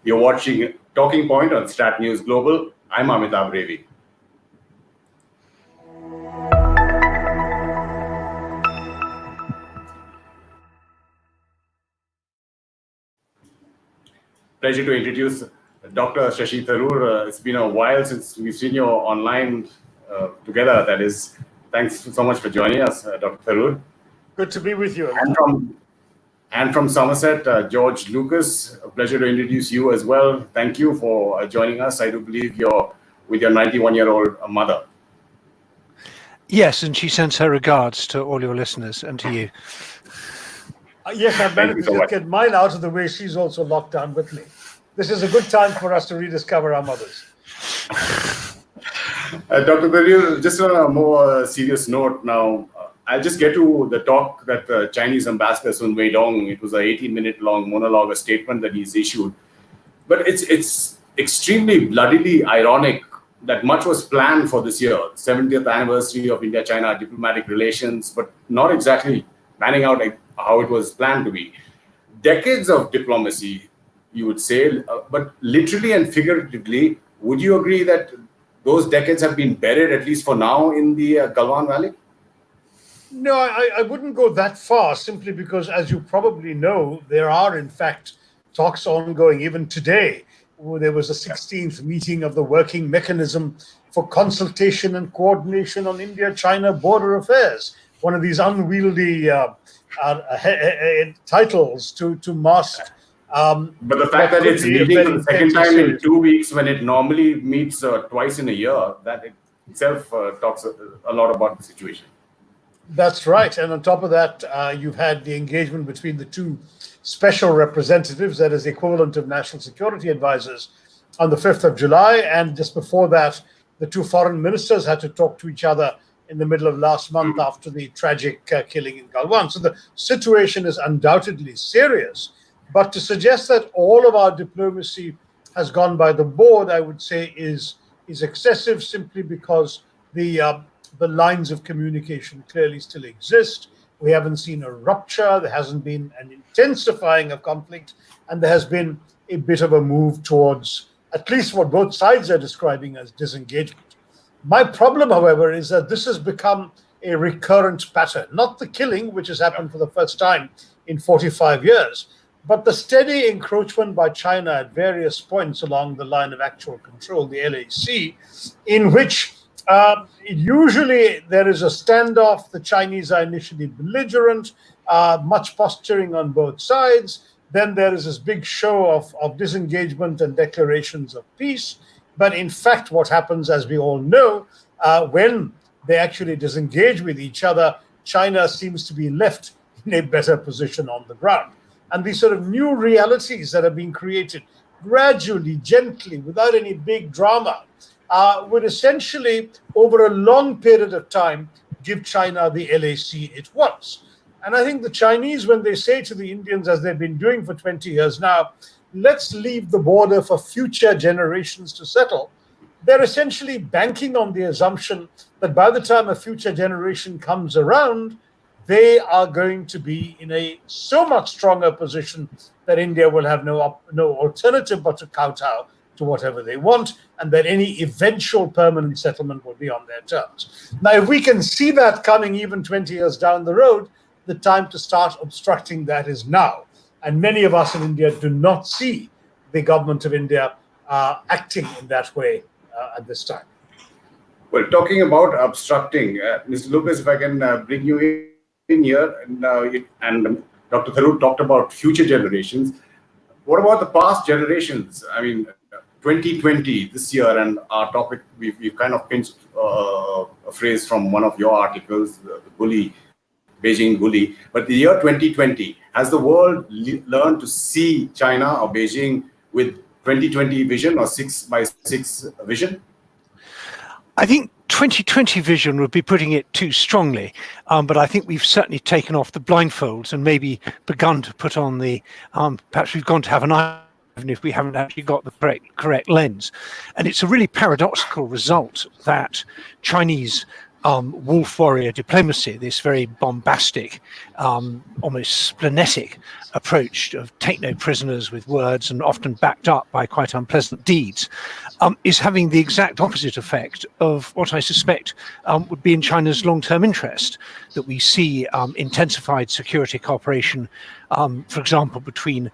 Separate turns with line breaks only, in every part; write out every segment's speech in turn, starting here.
You're watching Talking Point on StratNews Global. I'm Amitabh Revi. Pleasure to introduce Dr. Shashi Tharoor. It's been a while since we've seen you online together. That is, thanks so much for joining us, Dr. Tharoor.
Good to be with you.
And from Somerset, George Lucas. A pleasure to introduce you as well. Thank you for joining us. I do believe you're with your 91-year-old mother.
Yes, and she sends her regards to all your listeners and to you.
Yes, I've managed to just get mine out of the way. She's also locked down with me. This is a good time for us to rediscover our mothers.
Dr. Tharoor, just on a more serious note now, I'll just get to the talk that the Chinese ambassador Sun Weidong, it was an 18-minute long monologue, a statement that he's issued. But it's extremely bloodily ironic that much was planned for this year, 70th anniversary of India-China diplomatic relations, but not exactly panning out how it was planned to be. Decades of diplomacy, you would say, but literally and figuratively, would you agree that those decades have been buried, at least for now, in the Galwan Valley?
No, I wouldn't go that far, simply because, as you probably know, there are, in fact, talks ongoing even today. There was a 16th meeting of the Working Mechanism for Consultation and Coordination on India-China Border Affairs, one of these unwieldy titles to mask.
But the fact that it's meeting for the second time in 2 weeks when it normally meets twice in a year, that itself talks a lot about the situation.
That's right. And on top of that, you've had the engagement between the two special representatives, that is the equivalent of national security advisors, on the 5th of July. And just before that, the two foreign ministers had to talk to each other in the middle of last month after the tragic killing in Galwan. So the situation is undoubtedly serious. But to suggest that all of our diplomacy has gone by the board, I would say is excessive, simply because the lines of communication clearly still exist. We haven't seen a rupture. There hasn't been an intensifying of conflict. And there has been a bit of a move towards at least what both sides are describing as disengagement. My problem, however, is that this has become a recurrent pattern. Not the killing, which has happened for the first time in 45 years, but the steady encroachment by China at various points along the line of actual control, the LAC, in which usually there is a standoff. The Chinese are initially belligerent, much posturing on both sides. Then there is this big show of disengagement and declarations of peace. But in fact, what happens, as we all know, when they actually disengage with each other, China seems to be left in a better position on the ground. And these sort of new realities that are being created gradually, gently, without any big drama, would essentially, over a long period of time, give China the LAC it wants. And I think the Chinese, when they say to the Indians, as they've been doing for 20 years now, let's leave the border for future generations to settle, they're essentially banking on the assumption that by the time a future generation comes around, they are going to be in a so much stronger position that India will have no alternative but to kowtow to whatever they want, and that any eventual permanent settlement will be on their terms. Now, if we can see that coming even 20 years down the road, the time to start obstructing that is now. And many of us in India do not see the government of India acting in that way at this time.
Well, talking about obstructing, Mr. Lucas, if I can bring you in here, and Dr. Tharoor talked about future generations. What about the past generations? I mean, 2020, this year, and our topic, we've kind of pinched a phrase from one of your articles, the bully, Beijing bully. But the year 2020, has the world learned to see China or Beijing with 2020 vision or 6x6 vision?
I think 2020 vision would be putting it too strongly, but I think we've certainly taken off the blindfolds and maybe begun to put on the, perhaps we've gone to have an eye, even if we haven't actually got the correct lens. And it's a really paradoxical result that Chinese wolf warrior diplomacy, this very bombastic, almost splenetic approach of take no prisoners with words and often backed up by quite unpleasant deeds, is having the exact opposite effect of what I suspect would be in China's long-term interest, that we see intensified security cooperation, for example, between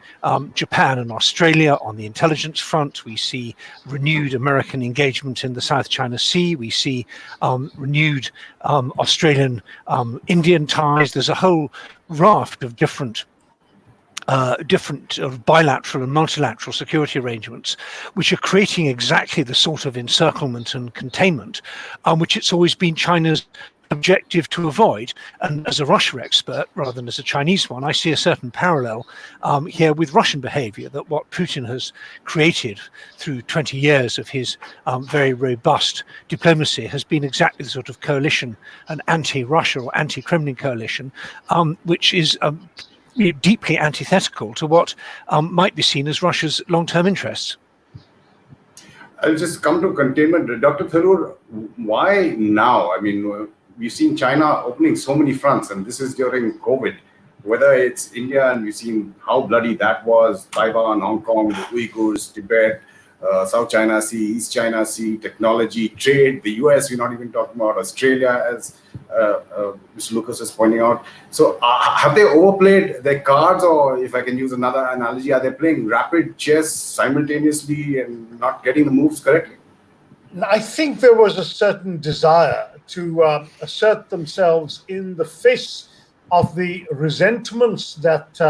Japan and Australia on the intelligence front. We see renewed American engagement in the South China Sea. We see renewed Australian-Indian ties. There's a whole raft of different sort of bilateral and multilateral security arrangements, which are creating exactly the sort of encirclement and containment which it's always been China's objective to avoid. And as a Russia expert, rather than as a Chinese one, I see a certain parallel here with Russian behavior, that what Putin has created through 20 years of his very robust diplomacy has been exactly the sort of coalition, an anti-Russia or anti-Kremlin coalition, which is deeply antithetical to what might be seen as Russia's long-term interests.
I'll just come to containment. Dr. Tharoor, why now? I mean, we've seen China opening so many fronts, and this is during COVID. Whether it's India, and we've seen how bloody that was, Taiwan, Hong Kong, the Uyghurs, Tibet, South China Sea, East China Sea, technology, trade, the US, we're not even talking about Australia, as Mr. Lucas is pointing out. So have they overplayed their cards, or if I can use another analogy, are they playing rapid chess simultaneously and not getting the moves correctly?
I think there was a certain desire to assert themselves in the face of the resentments that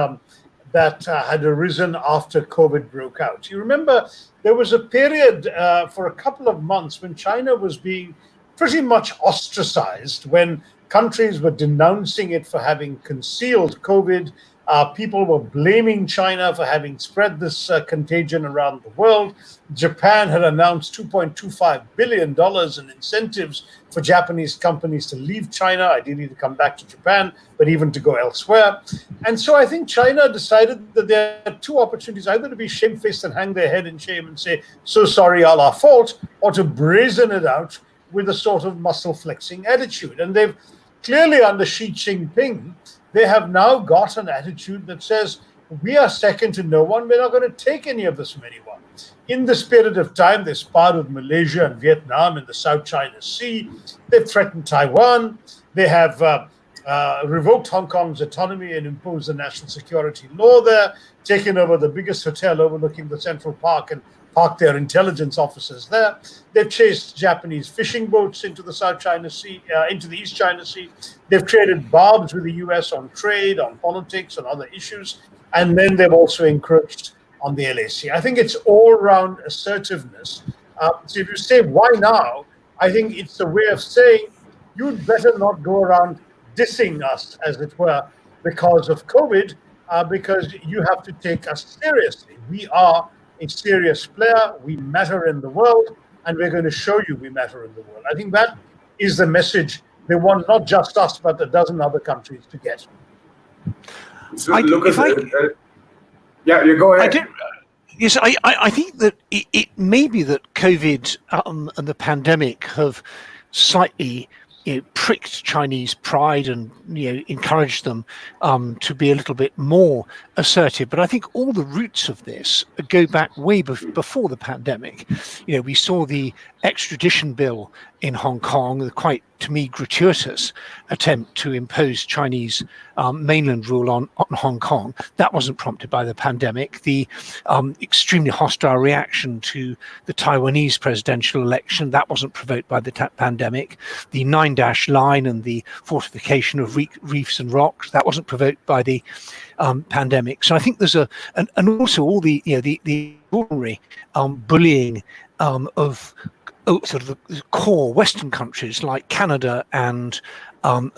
had arisen after COVID broke out. You remember there was a period for a couple of months when China was being pretty much ostracized, when countries were denouncing it for having concealed COVID. People were blaming China for having spread this contagion around the world. Japan had announced $2.25 billion in incentives for Japanese companies to leave China, ideally to come back to Japan, but even to go elsewhere. And so I think China decided that there are two opportunities, either to be shamefaced and hang their head in shame and say, so sorry, all our fault, or to brazen it out with a sort of muscle-flexing attitude. And they've clearly, under Xi Jinping, they have now got an attitude that says, we are second to no one, we're not going to take any of this from anyone. In this period of time, they sparred with Malaysia and Vietnam in the South China Sea. They've threatened Taiwan. They have revoked Hong Kong's autonomy and imposed the national security law there, taken over the biggest hotel overlooking the Central Park and parked their intelligence officers there. They've chased Japanese fishing boats into the South China Sea, into the East China Sea. They've traded barbs with the US on trade, on politics, on other issues. And then they've also encroached on the LAC. I think it's all-round assertiveness. So if you say, why now? I think it's a way of saying, you'd better not go around dissing us, as it were, because of COVID, because you have to take us seriously. We are a serious player, we matter in the world, and we're going to show you we matter in the world. I think that is the message they want not just us, but a dozen other countries to get.
So, Lucas, yeah, you go ahead.
Yes, I think that it may be that COVID and the pandemic have slightly pricked Chinese pride and encouraged them to be a little bit more assertive. But I think all the roots of this go back way before the pandemic. We saw the extradition bill in Hong Kong, the quite, to me, gratuitous attempt to impose Chinese mainland rule on Hong Kong. That wasn't prompted by the pandemic. The extremely hostile reaction to the Taiwanese presidential election, that wasn't provoked by the pandemic. The 9-dash line and the fortification of reefs and rocks, that wasn't provoked by the pandemic. So I think there's and also all the the ordinary bullying of sort of the core Western countries like Canada and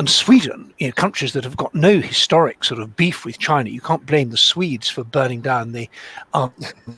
Sweden, countries that have got no historic sort of beef with China. You can't blame the Swedes for burning down the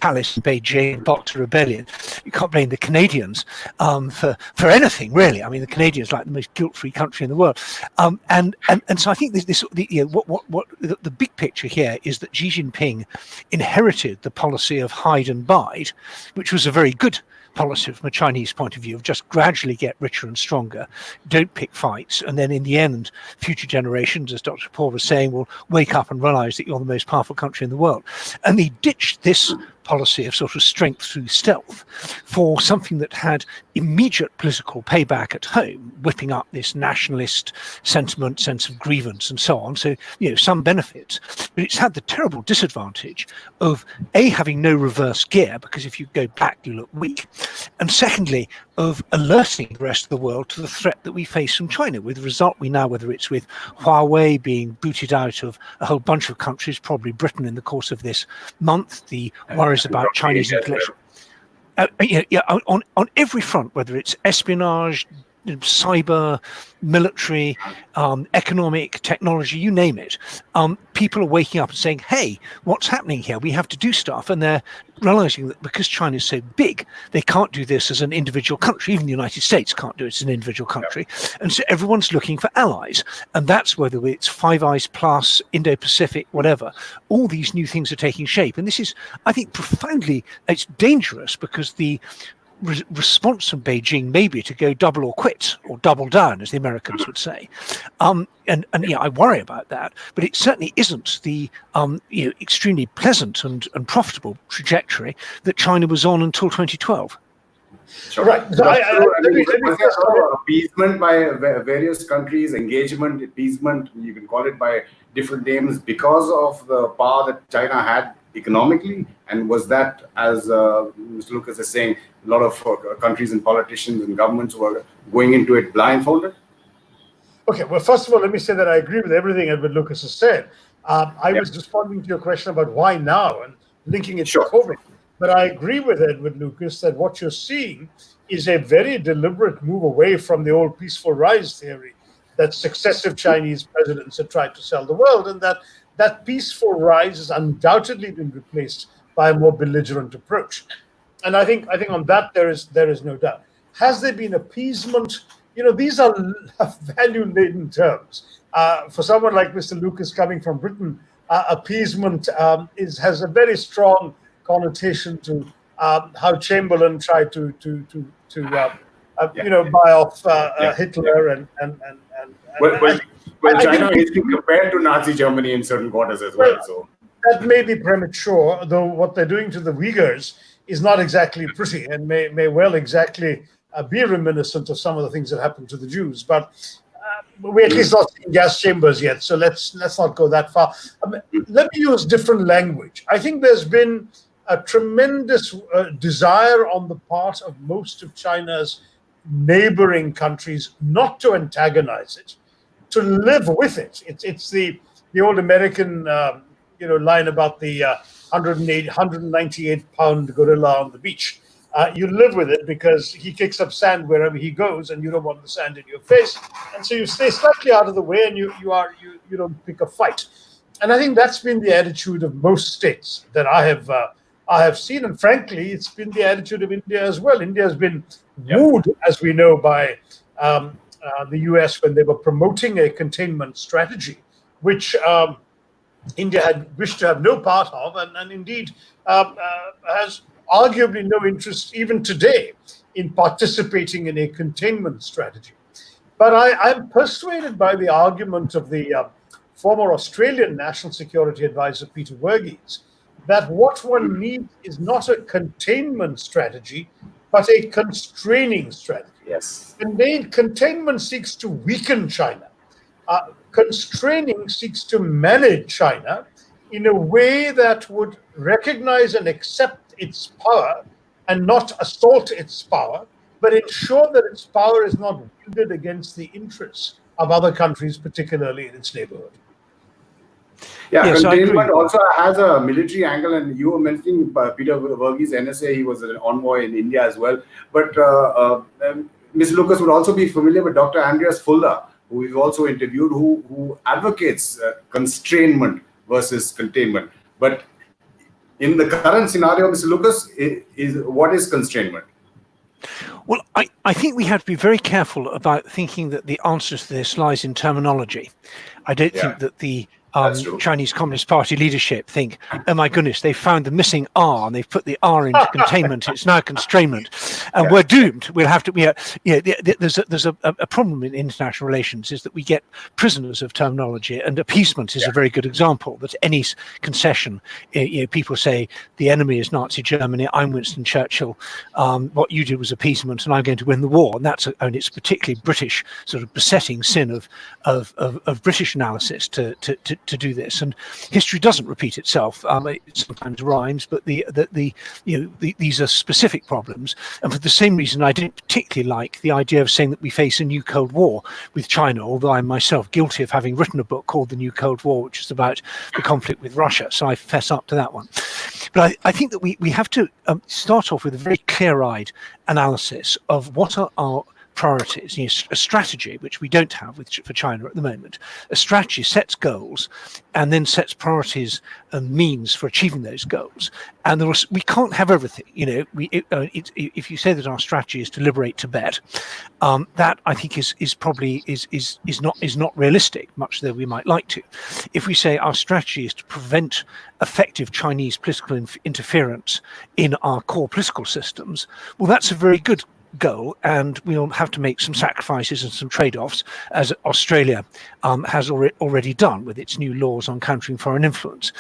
palace in Beijing, Boxer Rebellion. You can't blame the Canadians for anything, really. I mean, the Canadians are like the most guilt-free country in the world. And so I think the big picture here is that Xi Jinping inherited the policy of hide and bide, which was a very good policy from a Chinese point of view of just gradually get richer and stronger, don't pick fights, and then in the end, future generations, as Dr. Paul was saying, will wake up and realize that you're the most powerful country in the world. And they ditched this policy of sort of strength through stealth for something that had immediate political payback at home, whipping up this nationalist sentiment, sense of grievance and so on. So, some benefits, but it's had the terrible disadvantage of A, having no reverse gear, because if you go back, you look weak. And secondly, of alerting the rest of the world to the threat that we face from China, with the result we now, whether it's with Huawei being booted out of a whole bunch of countries, probably Britain in the course of this month, the worries about Chinese intellectual, on every front, whether it's espionage, cyber, military, economic, technology, you name it, people are waking up and saying, hey, what's happening here? We have to do stuff. And they're realizing that because China is so big, they can't do this as an individual country. Even the United States can't do it as an individual country. And so everyone's looking for allies. And that's whether it's Five Eyes Plus, Indo-Pacific, whatever. All these new things are taking shape. And this is, I think, it's dangerous because the response from Beijing may be to go double or quit, or double down, as the Americans would say. And I worry about that, but it certainly isn't the extremely pleasant and profitable trajectory that China was on until 2012.
Sure.
Right. So
appeasement by various countries, engagement, appeasement, you can call it by different names, because of the power that China had economically, and was that, as Mr. Lucas is saying, a lot of countries and politicians and governments were going into it blindfolded?
Okay, well, first of all, let me say that I agree with everything Edward Lucas has said. I was responding to your question about why now and linking it to COVID. But I agree with Edward Lucas that what you're seeing is a very deliberate move away from the old peaceful rise theory that successive Chinese presidents have tried to sell the world, and that peaceful rise has undoubtedly been replaced by a more belligerent approach. And I think on that there is no doubt. Has there been appeasement? These are value-laden terms. For someone like Mr. Lucas coming from Britain, appeasement has a very strong connotation to how Chamberlain tried to buy off Hitler and
Well, China is compared to Nazi Germany in certain quarters as well. So
that may be premature, though what they're doing to the Uyghurs is not exactly pretty, and may well exactly be reminiscent of some of the things that happened to the Jews. But we're at least not seeing gas chambers yet, so let's not go that far. Let me use different language. I think there's been a tremendous desire on the part of most of China's neighboring countries not to antagonize it, to live with it. It's the old American line about the 198-pound gorilla on the beach. You live with it because he kicks up sand wherever he goes, and you don't want the sand in your face, and so you stay slightly out of the way, and you don't pick a fight. And I think that's been the attitude of most states that I have seen, and frankly, it's been the attitude of India as well. India has been wooed, as we know, by the US when they were promoting a containment strategy, which India had wished to have no part of, and indeed has arguably no interest even today in participating in a containment strategy. But I'm persuaded by the argument of the former Australian National Security Advisor, Peter Verghese, that what one needs is not a containment strategy, but a constraining strategy.
Yes.
Containment seeks to weaken China. Constraining seeks to manage China in a way that would recognize and accept its power and not assault its power, but ensure that its power is not wielded against the interests of other countries, particularly in its neighborhood.
Yes, containment also has a military angle, and you were mentioning Peter Verghese, NSA, he was an envoy in India as well. But Ms. Lucas would also be familiar with Dr. Andreas Fuller, who we've also interviewed, who advocates constrainment versus containment. But in the current scenario, Mr. Lucas, what is constrainment?
Well, I think we have to be very careful about thinking that the answer to this lies in terminology. I don't think that the
That's true.
Chinese Communist Party leadership think, oh my goodness, they found the missing R and they've put the R into containment. It's now constrainment, and we're doomed. We'll have to. There's a problem in international relations is that we get prisoners of terminology, and appeasement is a very good example. That any concession, people say the enemy is Nazi Germany. I'm Winston Churchill. What you did was appeasement, and I'm going to win the war. And it's particularly British sort of besetting sin of British analysis to do this. And history doesn't repeat itself. It sometimes rhymes, but these are specific problems. And for the same reason, I didn't particularly like the idea of saying that we face a new Cold War with China, although I'm myself guilty of having written a book called The New Cold War, which is about the conflict with Russia. So I fess up to that one. But I think that we have to start off with a very clear-eyed analysis of what are our priorities. A strategy, which we don't have for China at the moment. A strategy sets goals and then sets priorities and means for achieving those goals. And we can't have everything. If you say that our strategy is to liberate Tibet, that I think is probably not realistic, much though we might like to. If we say our strategy is to prevent effective Chinese political interference in our core political systems, well, that's a very good goal, and we'll have to make some sacrifices and some trade-offs, as Australia has already done with its new laws on countering foreign influence.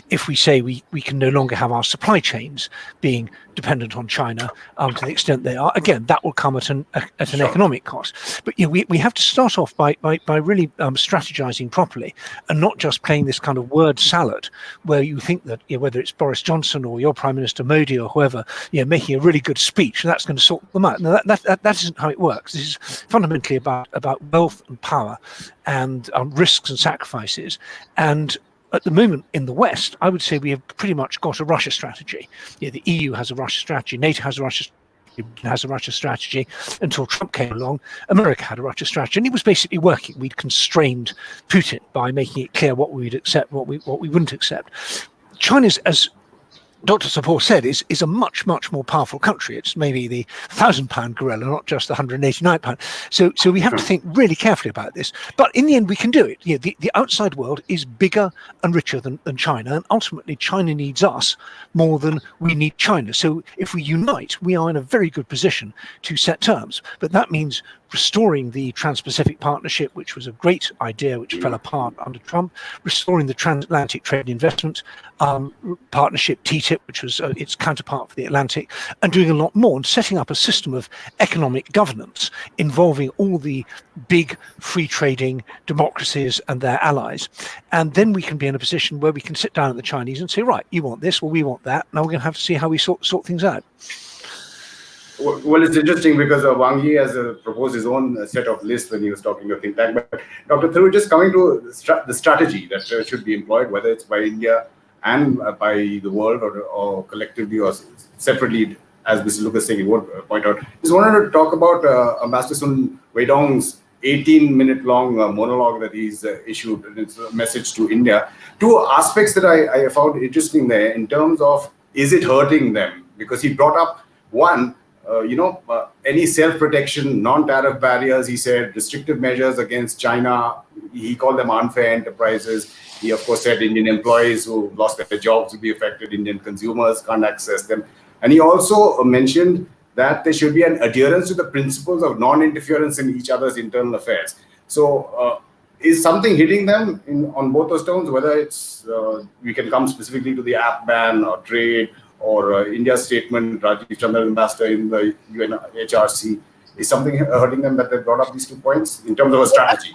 If we say we can no longer have our supply chains being dependent on China to the extent they are, again, that will come at an economic cost. But we have to start off by really strategizing properly and not just playing this kind of word salad where you think that whether it's Boris Johnson or your Prime Minister Modi or whoever, making a really good speech, and that's going to sort them out. Now, that isn't how it works. This is fundamentally about wealth and power and risks and sacrifices. And at the moment in the West, I would say we have pretty much got a Russia strategy. The EU has a Russia strategy, NATO has a Russia strategy. Until Trump came along, America had a Russia strategy, and it was basically working. We'd constrained Putin by making it clear what we'd accept, what we wouldn't accept. China's, as Dr. Tharoor said, is a much, much more powerful country. It's maybe the £1,000 gorilla, not just the £189. So we have to think really carefully about this. But in the end, we can do it. The outside world is bigger and richer than China, and ultimately China needs us more than we need China. So if we unite, we are in a very good position to set terms. But that means restoring the Trans-Pacific Partnership, which was a great idea, which fell apart under Trump, restoring the Transatlantic Trade and Investment Partnership, TTIP, which was its counterpart for the Atlantic, and doing a lot more, and setting up a system of economic governance involving all the big free trading democracies and their allies. And then we can be in a position where we can sit down with the Chinese and say, right, you want this, well, we want that. Now we're going to have to see how we sort things out.
Well, it's interesting because Wang Yi has proposed his own set of lists when he was talking to think tank. But Dr. Tharoor, just coming to the strategy that should be employed, whether it's by India and by the world or collectively or separately, as Mr. Lucas saying, he would point out. Just wanted to talk about Ambassador Sun Weidong's 18-minute-long monologue that he's issued, and it's a message to India. Two aspects that I found interesting there in terms of, is it hurting them? Because he brought up one, any self-protection, non-tariff barriers, he said, restrictive measures against China, he called them unfair enterprises. He, of course, said Indian employees who lost their jobs will be affected, Indian consumers can't access them. And he also mentioned that there should be an adherence to the principles of non-interference in each other's internal affairs. So is something hitting them on both those terms, whether it's, we can come specifically to the app ban or trade, or India's statement, Rajiv Chandra, ambassador in the UNHRC, is something hurting them that they brought up these 2 points in terms of a strategy?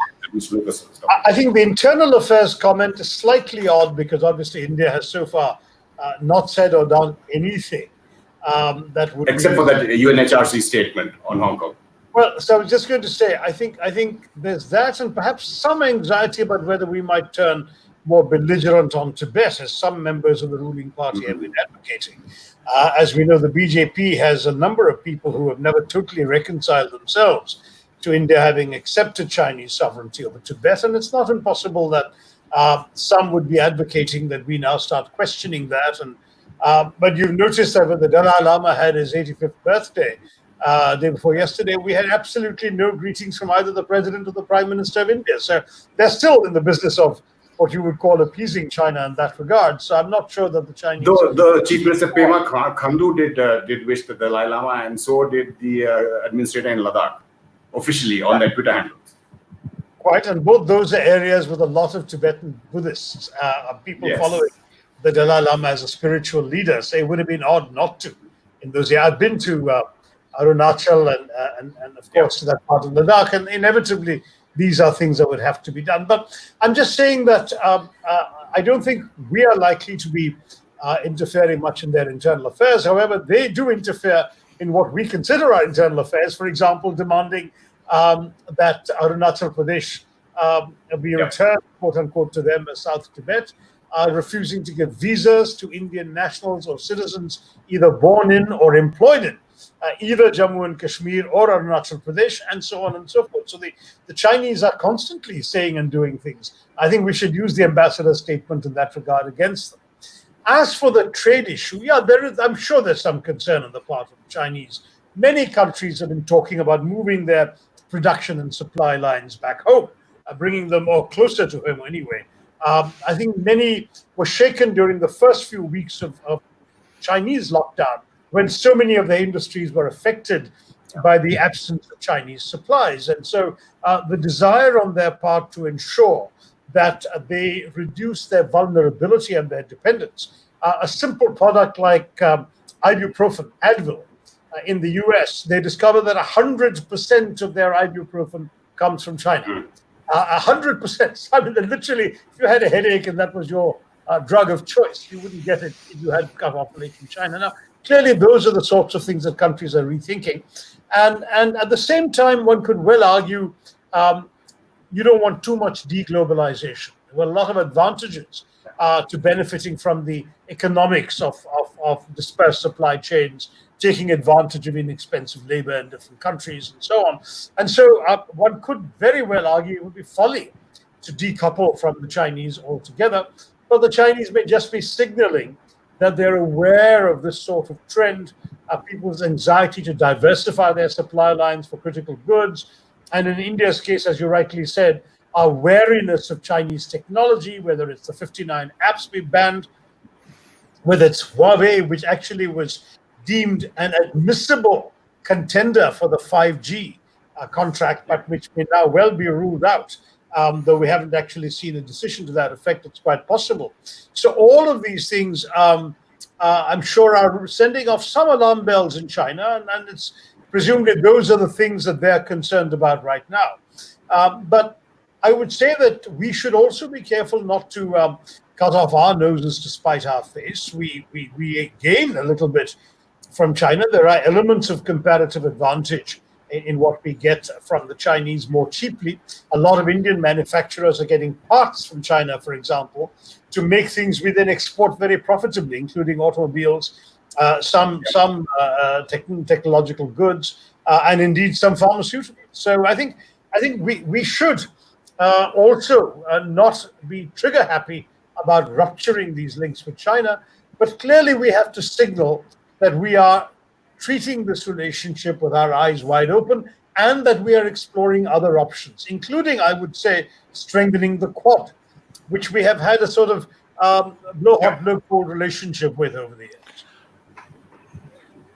I think the internal affairs comment is slightly odd because obviously India has so far not said or done anything that would
except for that UNHRC statement on Hong Kong.
Well, so I was just going to say, I think there's that, and perhaps some anxiety about whether we might turn more belligerent on Tibet, as some members of the ruling party have been advocating. As we know, the BJP has a number of people who have never totally reconciled themselves to India having accepted Chinese sovereignty over Tibet, and it's not impossible that some would be advocating that we now start questioning that. And but you've noticed that when the Dalai Lama had his 85th birthday, day before yesterday, we had absolutely no greetings from either the President or the Prime Minister of India. So they're still in the business of what you would call appeasing China in that regard. So I'm not sure that the Chinese...
Though the Chief Minister Pema Khandu did wish the Dalai Lama, and so did the administrator in Ladakh, officially on their Twitter handle.
Quite, and both those are areas with a lot of Tibetan Buddhists, people following the Dalai Lama as a spiritual leader. So it would have been odd not to in those years. I've been to Arunachal and of course to that part of Ladakh, and inevitably these are things that would have to be done. But I'm just saying that I don't think we are likely to be interfering much in their internal affairs. However, they do interfere in what we consider our internal affairs. For example, demanding that Arunachal Pradesh be returned, quote unquote, to them as South Tibet, refusing to give visas to Indian nationals or citizens either born in or employed in either Jammu and Kashmir or Arunachal Pradesh, and so on and so forth. So the Chinese are constantly saying and doing things. I think we should use the ambassador's statement in that regard against them. As for the trade issue, I'm sure there's some concern on the part of the Chinese. Many countries have been talking about moving their production and supply lines back home, bringing them or closer to home anyway. I think many were shaken during the first few weeks of Chinese lockdown, when so many of the industries were affected by the absence of Chinese supplies. And so the desire on their part to ensure that they reduce their vulnerability and their dependence. A simple product like ibuprofen, Advil, in the US, they discovered that 100% of their ibuprofen comes from China. 100%. I mean, literally, if you had a headache and that was your drug of choice, you wouldn't get it if you had come off from China. Now, clearly, those are the sorts of things that countries are rethinking. And at the same time, one could well argue you don't want too much deglobalization. There were a lot of advantages to benefiting from the economics of dispersed supply chains, taking advantage of inexpensive labor in different countries and so on. And so one could very well argue it would be folly to decouple from the Chinese altogether, but the Chinese may just be signaling that they're aware of this sort of trend, people's anxiety to diversify their supply lines for critical goods, and in India's case, as you rightly said, our wariness of Chinese technology, whether it's the 59 apps we banned, whether it's Huawei, which actually was deemed an admissible contender for the 5G contract, but which may now well be ruled out, though we haven't actually seen a decision to that effect. It's quite possible. So all of these things, I'm sure, are sending off some alarm bells in China, and it's presumably those are the things that they're concerned about right now. But I would say that we should also be careful not to cut off our noses to spite our face. We gain a little bit from China. There are elements of comparative advantage in what we get from the Chinese more cheaply. A lot of Indian manufacturers are getting parts from China, for example, to make things we then export very profitably, including automobiles, some technological goods, and indeed some pharmaceuticals. So I think we should also not be trigger happy about rupturing these links with China, but clearly we have to signal that we are treating this relationship with our eyes wide open, and that we are exploring other options, including, I would say, strengthening the Quad, which we have had a sort of blow hot, blow cold relationship with over the years.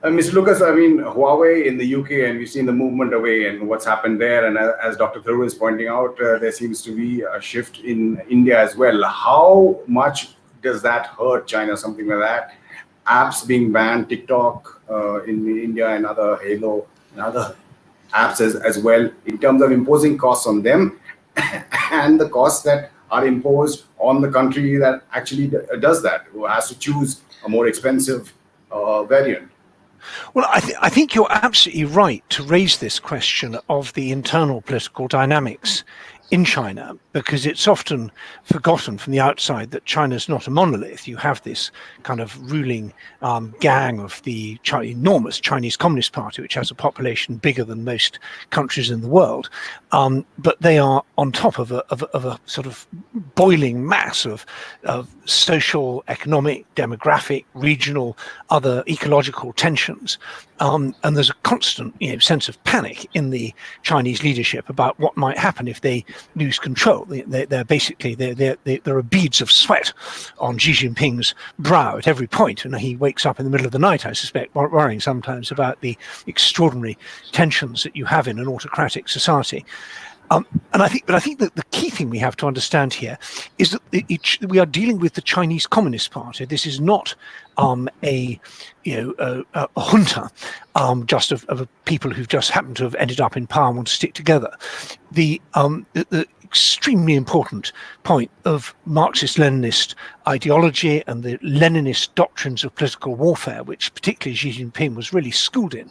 Mr. Lucas, I mean, Huawei in the UK, and we've seen the movement away and what's happened there. And as Dr. Tharoor is pointing out, there seems to be a shift in India as well. How much does that hurt China, something like that? Apps being banned, TikTok in India and other Halo and other apps as well, in terms of imposing costs on them and the costs that are imposed on the country that actually does that, who has to choose a more expensive variant.
Well, I think you're absolutely right to raise this question of the internal political dynamics in China, because it's often forgotten from the outside that China's not a monolith. You have this kind of ruling gang of the enormous Chinese Communist Party, which has a population bigger than most countries in the world. but they are on top of a sort of boiling mass of social, economic, demographic, regional, other ecological tensions, and there's a constant sense of panic in the Chinese leadership about what might happen if they lose control. They're basically there are beads of sweat on Xi Jinping's brow at every point, and he wakes up in the middle of the night, I suspect, worrying sometimes about the extraordinary tensions that you have in an autocratic society. And I think that the key thing we have to understand here is that we are dealing with the Chinese Communist Party. This is not a junta just of people who've just happened to have ended up in power and want to stick together. The extremely important point of Marxist-Leninist ideology and the Leninist doctrines of political warfare, which particularly Xi Jinping was really schooled in.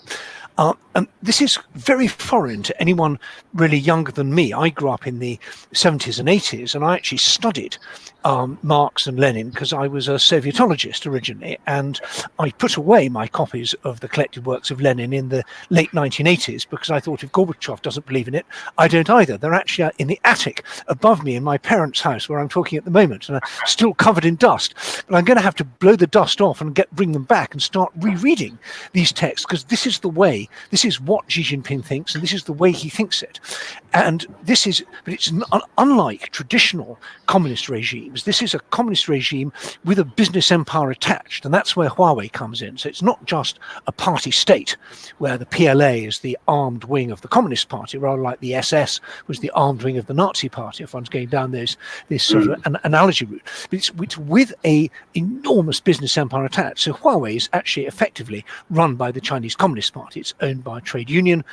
And this is very foreign to anyone really younger than me. I grew up in the 70s and 80s, and I actually studied Marx and Lenin because I was a Sovietologist originally, and I put away my copies of the collected works of Lenin in the late 1980s because I thought if Gorbachev doesn't believe in it, I don't either. They're actually in the attic above me in my parents' house where I'm talking at the moment, and are still covered in dust. But I'm going to have to blow the dust off and bring them back and start rereading these texts, because this is the way, this is what Xi Jinping thinks, and this is the way he thinks it. And but it's unlike traditional communist regimes. This is a communist regime with a business empire attached, and that's where Huawei comes in. So it's not just a party state where the PLA is the armed wing of the Communist Party, rather like the SS was the armed wing of the Nazi Party, if one's going down this sort of an analogy route. But it's with a enormous business empire attached. So Huawei is actually effectively run by the Chinese Communist Party. It's owned by a trade union,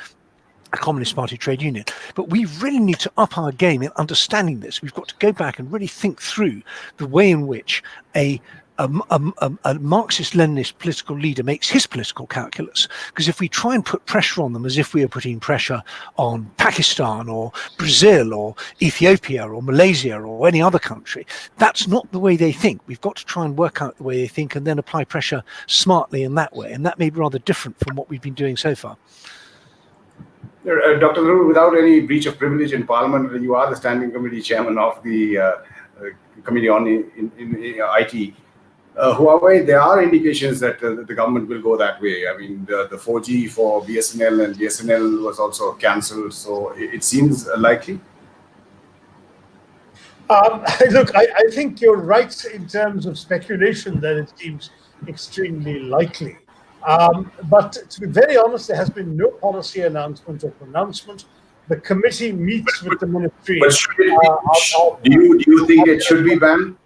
a Communist Party trade union. But we really need to up our game in understanding this. We've got to go back and really think through the way in which a Marxist-Leninist political leader makes his political calculus. Because if we try and put pressure on them as if we are putting pressure on Pakistan or Brazil or Ethiopia or Malaysia or any other country, that's not the way they think. We've got to try and work out the way they think and then apply pressure smartly in that way. And that may be rather different from what we've been doing so far.
Dr. Tharoor, without any breach of privilege in Parliament, you are the Standing Committee chairman of the Committee on IT. Huawei, there are indications that the government will go that way. I mean, the 4G for BSNL and BSNL was also cancelled, so it seems likely.
Look, I think you're right in terms of speculation that it seems extremely likely. But to be very honest, there has been no policy announcement or pronouncement. The committee meets with the ministry.
But do you think it should be banned?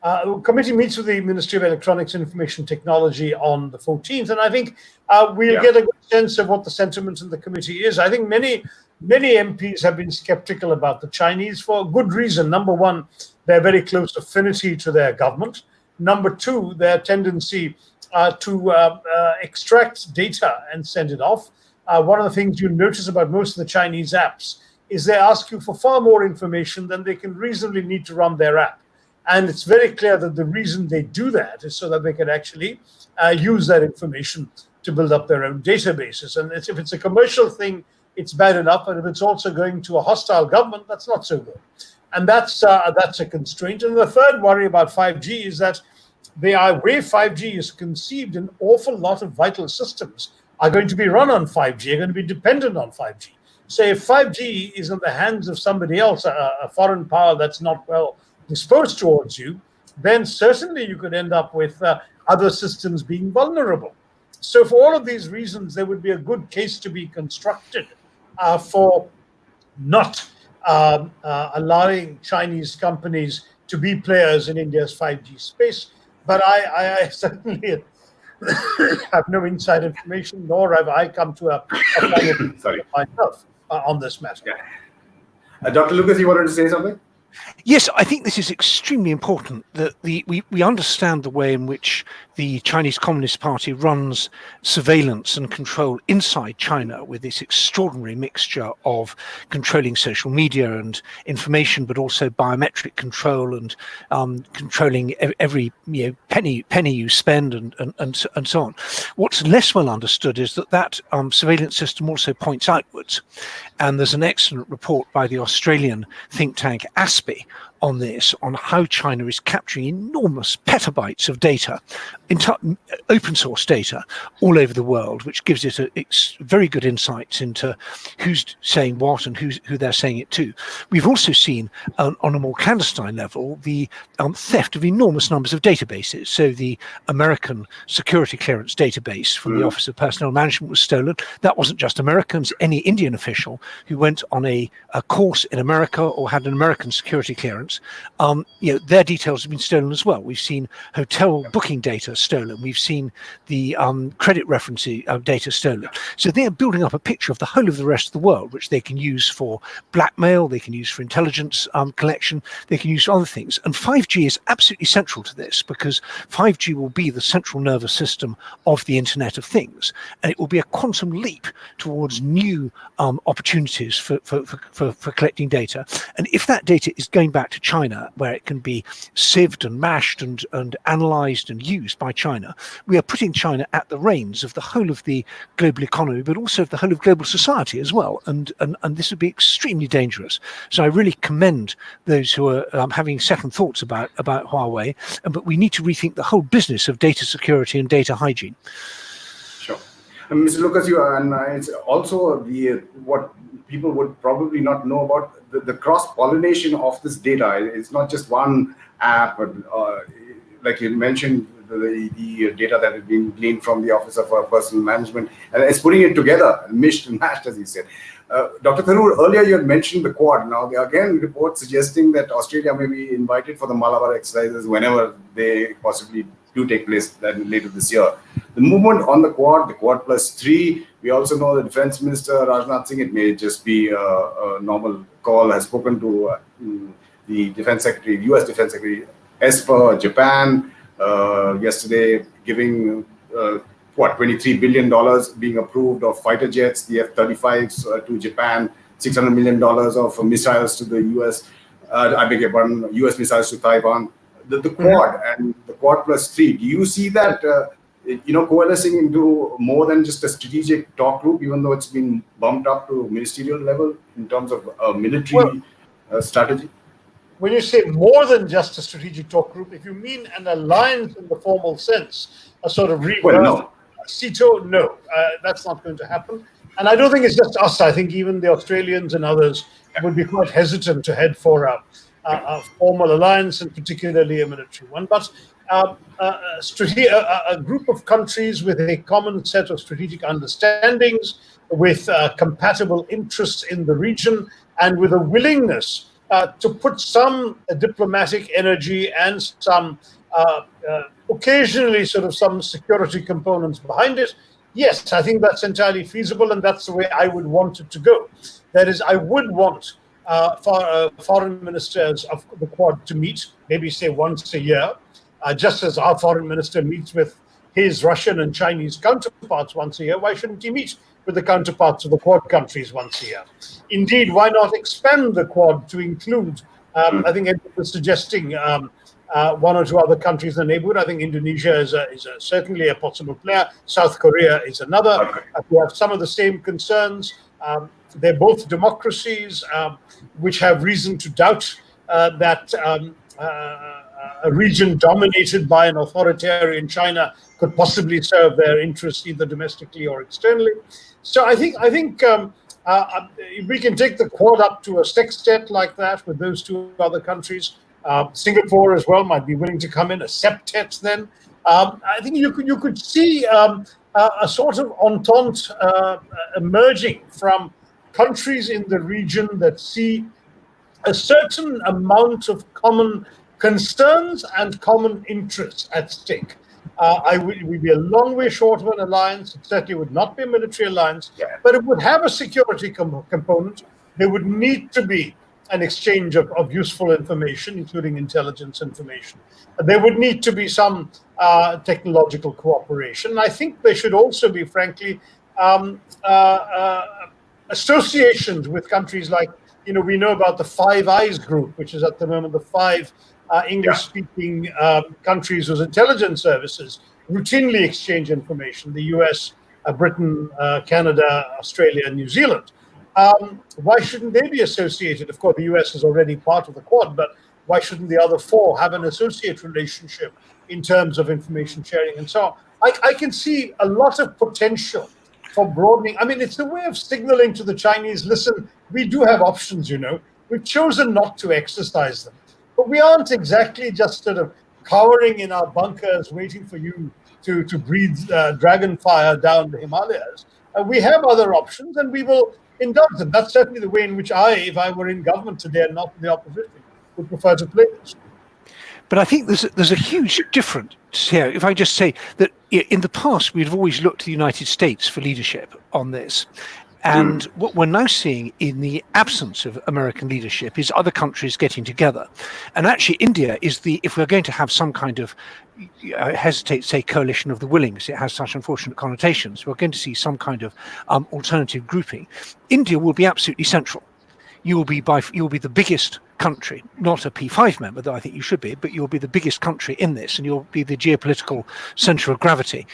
The committee meets with the Ministry of Electronics and Information Technology on the 14th, and I think we'll get a good sense of what the sentiment in the committee is. I think many MPs have been skeptical about the Chinese for good reason. Number one, their very close affinity to their government. Number two, their tendency to extract data and send it off. One of the things you notice about most of the Chinese apps is they ask you for far more information than they can reasonably need to run their app. And it's very clear that the reason they do that is so that they can actually use that information to build up their own databases. And if it's a commercial thing, it's bad enough. And if it's also going to a hostile government, that's not so good. And that's a constraint. And the third worry about 5G is that the way 5G is conceived, an awful lot of vital systems are going to be run on 5G, are going to be dependent on 5G. So if 5G is in the hands of somebody else, a foreign power that's not well disposed towards you, then certainly you could end up with other systems being vulnerable. So for all of these reasons, there would be a good case to be constructed for not allowing Chinese companies to be players in India's 5G space. But I certainly have no inside information, nor have I come to a final myself on this matter.
Dr. Lucas, you wanted to say something?
Yes, I think this is extremely important that we understand the way in which the Chinese Communist Party runs surveillance and control inside China with this extraordinary mixture of controlling social media and information, but also biometric control and controlling every penny you spend and so on. What's less well understood is that surveillance system also points outwards. And there's an excellent report by the Australian think tank ASPI on this, on how China is capturing enormous petabytes of data, open source data, all over the world, which gives it very good insights into who's saying what and who they're saying it to. We've also seen, on a more clandestine level, the theft of enormous numbers of databases. So the American security clearance database from the Office of Personnel Management was stolen. That wasn't just Americans. Any Indian official who went on a course in America or had an American security clearance, their details have been stolen as well. We've seen hotel booking data stolen. We've seen the credit reference data stolen. So they're building up a picture of the whole of the rest of the world, which they can use for blackmail, they can use for intelligence collection, they can use for other things. And 5G is absolutely central to this, because 5G will be the central nervous system of the Internet of Things. And it will be a quantum leap towards new opportunities for collecting data. And if that data is going back to China, where it can be sieved and mashed and analyzed and used by China, we are putting China at the reins of the whole of the global economy, but also of the whole of global society as well. And this would be extremely dangerous. So I really commend those who are having second thoughts about Huawei, but we need to rethink the whole business of data security and data hygiene.
Sure. Mr. Lucas, it's also what people would probably not know about the cross-pollination of this data. It's not just one app, but like you mentioned, the data that is being gleaned from the Office of Personnel Management, and it's putting it together, mixed and matched, as you said. Dr. Tharoor, earlier you had mentioned the Quad. Now, there are again reports suggesting that Australia may be invited for the Malabar exercises whenever they possibly do take place later this year. The movement on the Quad +3, we also know the Defense Minister, Rajnath Singh, it may just be a normal call, has spoken to the Defense Secretary, US Defense Secretary Esper, Japan, yesterday, giving $23 billion being approved of fighter jets, the F-35s to Japan, $600 million of missiles to the US, I beg your pardon, US missiles to Taiwan. The Quad and the Quad +3, do you see that coalescing into more than just a strategic talk group, even though it's been bumped up to ministerial level in terms of military strategy?
When you say more than just a strategic talk group, if you mean an alliance in the formal sense, a sort of CETO, no, that's not going to happen. And I don't think it's just us. I think even the Australians and others would be quite hesitant to head for a formal alliance, and particularly a military one. But a group of countries with a common set of strategic understandings, with compatible interests in the region, and with a willingness to put some diplomatic energy and some occasionally sort of some security components behind it. Yes, I think that's entirely feasible, and that's the way I would want it to go. That is, I would want foreign ministers of the Quad to meet, maybe say once a year, just as our foreign minister meets with his Russian and Chinese counterparts once a year. Why shouldn't he meet with the counterparts of the Quad countries once a year? Indeed, why not expand the Quad to include, I think Edward was suggesting one or two other countries in the neighborhood. I think Indonesia is certainly a possible player. South Korea is another. We have some of the same concerns. They're both democracies which have reason to doubt that a region dominated by an authoritarian China could possibly serve their interests either domestically or externally. So I think if we can take the Quad up to a sextet like that with those two other countries, Singapore as well might be willing to come in, a septet then. I think you could see a sort of entente emerging from countries in the region that see a certain amount of common concerns and common interests at stake. We'd be a long way short of an alliance. It certainly would not be a military alliance, but it would have a security component. There would need to be an exchange of useful information, including intelligence information. There would need to be some technological cooperation. I think there should also be, frankly, associations with countries like, we know about the Five Eyes group, which is at the moment the five English-speaking countries whose intelligence services routinely exchange information: the US, Britain, Canada, Australia, and New Zealand. Why shouldn't they be associated? Of course, the US is already part of the Quad, but why shouldn't the other four have an associate relationship in terms of information sharing and so on? I can see a lot of potential for broadening. I mean, it's a way of signaling to the Chinese, listen, we do have options, We've chosen not to exercise them. But we aren't exactly just sort of cowering in our bunkers waiting for you to breathe dragon fire down the Himalayas. We have other options, and we will indulge them. That's certainly the way in which if I were in government today and not in the opposition, would prefer to play this.
But I think there's a huge difference here. If I just say that in the past, we've always looked to the United States for leadership on this. And what we're now seeing in the absence of American leadership is other countries getting together. And actually, India is if we're going to have some kind of, I hesitate to say coalition of the willing, because it has such unfortunate connotations, we're going to see some kind of alternative grouping. India will be absolutely central. You will be the biggest country, not a P5 member, though I think you should be, but you'll be the biggest country in this, and you'll be the geopolitical center of gravity.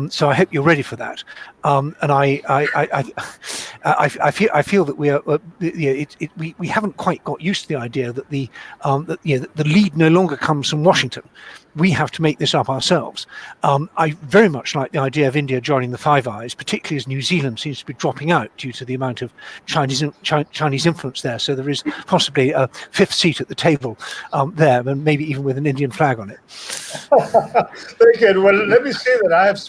So I hope you're ready for that. And I feel that we haven't quite got used to the idea that the lead no longer comes from Washington. We have to make this up ourselves. I very much like the idea of India joining the Five Eyes, particularly as New Zealand seems to be dropping out due to the amount of Chinese influence there. So there is possibly a fifth seat at the table there, and maybe even with an Indian flag on it.
Very good. Well, let me say that I have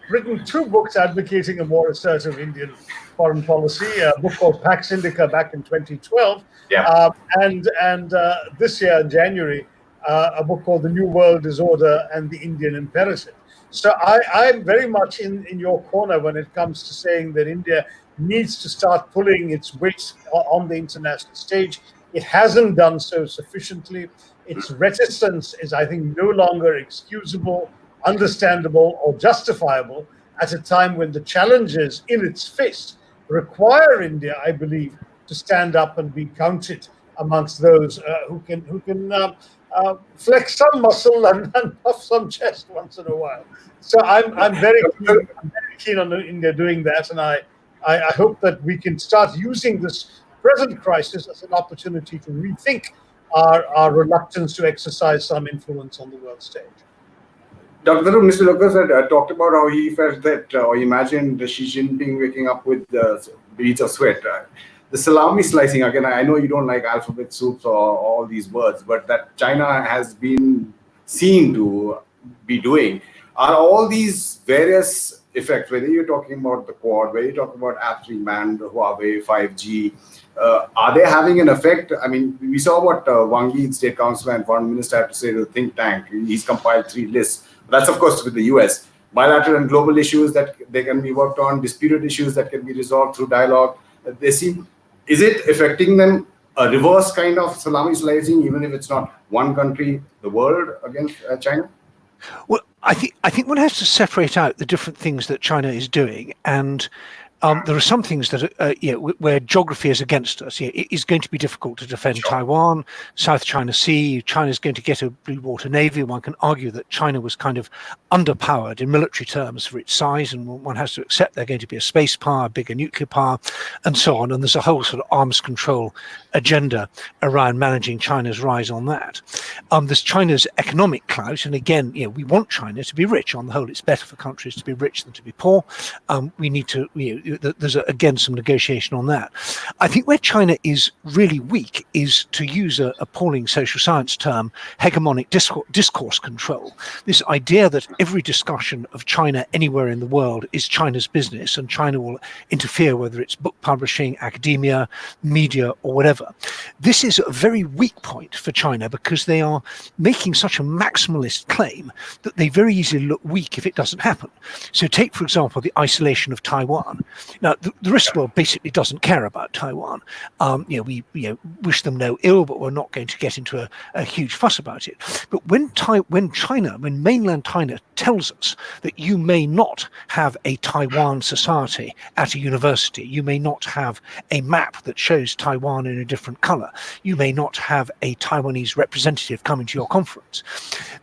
written 2 books advocating a more assertive Indian foreign policy. A book called Pax Indica back in 2012, and this year in January, a book called The New World Disorder and the Indian Imperative. So I'm very much in your corner when it comes to saying that India needs to start pulling its weight on the international stage. It hasn't done so sufficiently. Its reticence is, I think, no longer excusable, understandable, or justifiable at a time when the challenges in its face require India, I believe, to stand up and be counted amongst those who can flex some muscle and puff some chest once in a while. So I'm very keen on India doing that, and I hope that we can start using this present crisis as an opportunity to rethink our reluctance to exercise some influence on the world stage.
Dr. Mr. Lucas had talked about how he felt that, or imagined Xi Jinping waking up with beads of sweat. The salami slicing, again, I know you don't like alphabet soups or all these words, but that China has been seen to be doing, are all these various effects, whether you're talking about the Quad, whether you're talking about apps manned, Huawei, 5G, are they having an effect? I mean, we saw what Wang Yi, State Councilor and Foreign Minister, had to say to the think tank. He's compiled 3 lists. That's, of course, with the US. Bilateral and global issues that they can be worked on, disputed issues that can be resolved through dialogue. Is it affecting them a reverse kind of salami slicing, even if it's not one country, the world against China?
Well, I think one has to separate out the different things that China is doing, and there are some things that where geography is against us. It is going to be difficult to defend Taiwan, South China Sea. China's going to get a blue water navy. One can argue that China was kind of underpowered in military terms for its size, and one has to accept they're going to be a space power, a bigger nuclear power, and so on. And there's a whole sort of arms control agenda around managing China's rise on that. There's China's economic clout, and again, we want China to be rich. On the whole, it's better for countries to be rich than to be poor. We need to. There's again some negotiation on that. I think where China is really weak is, to use a appalling social science term, hegemonic discourse control. This idea that every discussion of China anywhere in the world is China's business, and China will interfere, whether it's book publishing, academia, media, or whatever. This is a very weak point for China, because they are making such a maximalist claim that they very easily look weak if it doesn't happen. So take, for example, the isolation of Taiwan. Now, the rest of the world basically doesn't care about Taiwan. We wish them no ill, but we're not going to get into a huge fuss about it. But when mainland China tells us that you may not have a Taiwan society at a university, you may not have a map that shows Taiwan in a different color, you may not have a Taiwanese representative coming to your conference,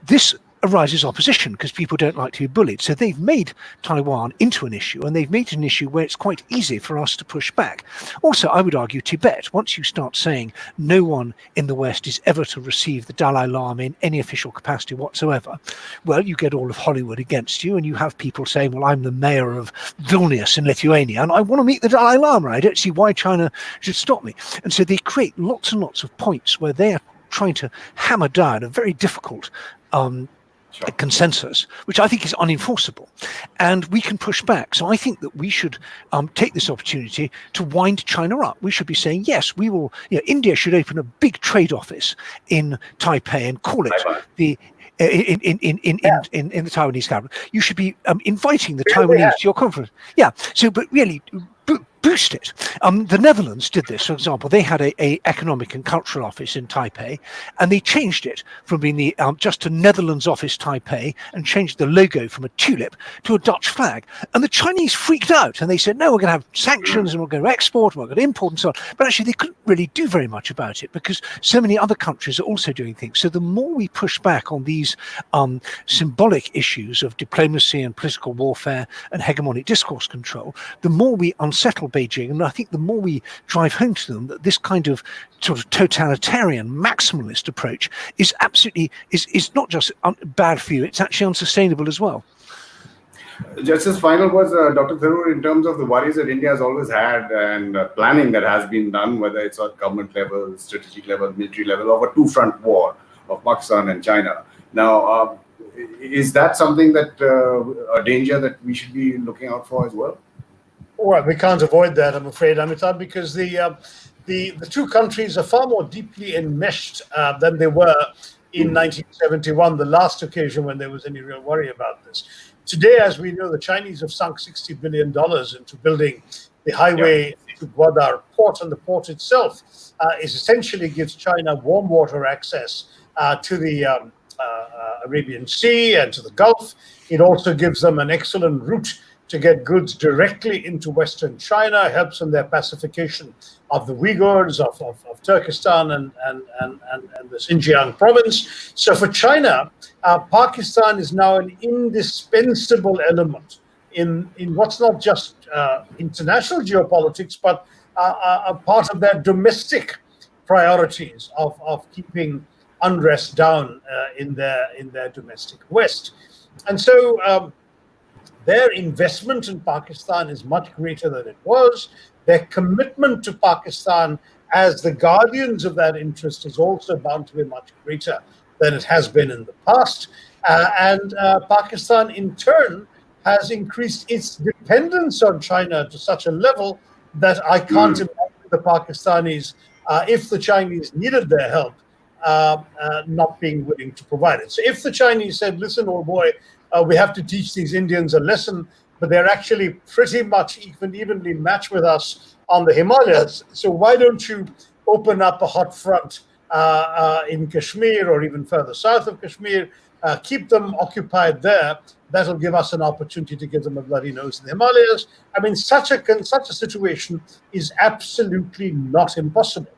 this arises opposition because people don't like to be bullied. So they've made Taiwan into an issue, and they've made it an issue where it's quite easy for us to push back. Also, I would argue Tibet. Once you start saying no one in the West is ever to receive the Dalai Lama in any official capacity whatsoever, well, you get all of Hollywood against you, and you have people saying, well, I'm the mayor of Vilnius in Lithuania, and I want to meet the Dalai Lama. I don't see why China should stop me. And so they create lots and lots of points where they are trying to hammer down a very difficult a consensus, which I think is unenforceable, and we can push back. So I think that we should take this opportunity to wind China up. We should be saying, yes, we will. India should open a big trade office in Taipei and call it the in the Taiwanese capital. You should be inviting the Taiwanese to your conference. Yeah. So, but really. Boost it. The Netherlands did this, for example. They had a economic and cultural office in Taipei, and they changed it from being the just a Netherlands office Taipei, and changed the logo from a tulip to a Dutch flag. And the Chinese freaked out, and they said, no, we're going to have sanctions, and we're going to export, and we're going to import, and so on. But actually, they couldn't really do very much about it because so many other countries are also doing things. So the more we push back on these symbolic issues of diplomacy and political warfare and hegemonic discourse control, the more we unsettle Beijing, and I think the more we drive home to them that this kind of sort of totalitarian maximalist approach is absolutely is not just bad for you, it's actually unsustainable as well.
Just as final words, Dr. Tharoor, in terms of the worries that India has always had and planning that has been done, whether it's at government level, strategic level, military level, of a two-front war of Pakistan and China. Now, is that something that a danger that we should be looking out for as well?
Well, we can't avoid that, I'm afraid, Amitabh, because the two countries are far more deeply enmeshed than they were in 1971, the last occasion when there was any real worry about this. Today, as we know, the Chinese have sunk $60 billion into building the highway to Gwadar port, and the port itself essentially gives China warm water access to the Arabian Sea and to the Gulf. It also gives them an excellent route to get goods directly into Western China, helps in their pacification of the Uyghurs, of Turkestan and the Xinjiang province. So for China, Pakistan is now an indispensable element in what's not just international geopolitics, but a part of their domestic priorities of keeping unrest down in their domestic West. And so their investment in Pakistan is much greater than it was. Their commitment to Pakistan as the guardians of that interest is also bound to be much greater than it has been in the past. And Pakistan, in turn, has increased its dependence on China to such a level that I can't imagine the Pakistanis, if the Chinese needed their help, not being willing to provide it. So if the Chinese said, listen, old boy, we have to teach these Indians a lesson, but they're actually pretty much evenly matched with us on the Himalayas. So why don't you open up a hot front in Kashmir or even further south of Kashmir, keep them occupied there. That'll give us an opportunity to give them a bloody nose in the Himalayas. I mean, such a situation is absolutely not impossible.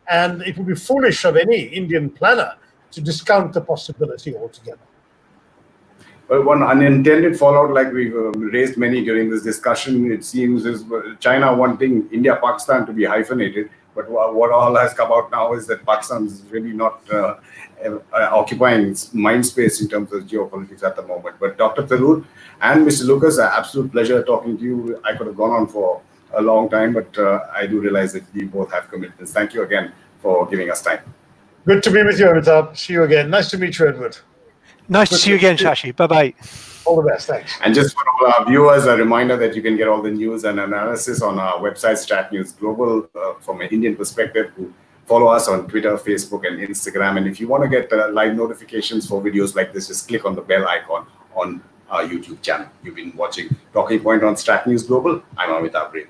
And it would be foolish of any Indian planner to discount the possibility altogether.
Well, one unintended fallout, like we've raised many during this discussion, it seems, is China wanting India-Pakistan to be hyphenated. But what all has come out now is that Pakistan is really not occupying mind space in terms of geopolitics at the moment. But Dr. Tharoor and Mr. Lucas, an absolute pleasure talking to you. I could have gone on for a long time, but I do realize that we both have commitments. Thank you again for giving us time.
Good to be with you, Amitabh. See you again. Nice to meet you, Edward.
Nice to see you again, Shashi. Bye-bye.
All the best. Thanks.
And just for all our viewers, a reminder that you can get all the news and analysis on our website, StratNews Global, from an Indian perspective. Follow us on Twitter, Facebook, and Instagram. And if you want to get live notifications for videos like this, just click on the bell icon on our YouTube channel. You've been watching Talking Point on StratNews Global. I'm Amitabh.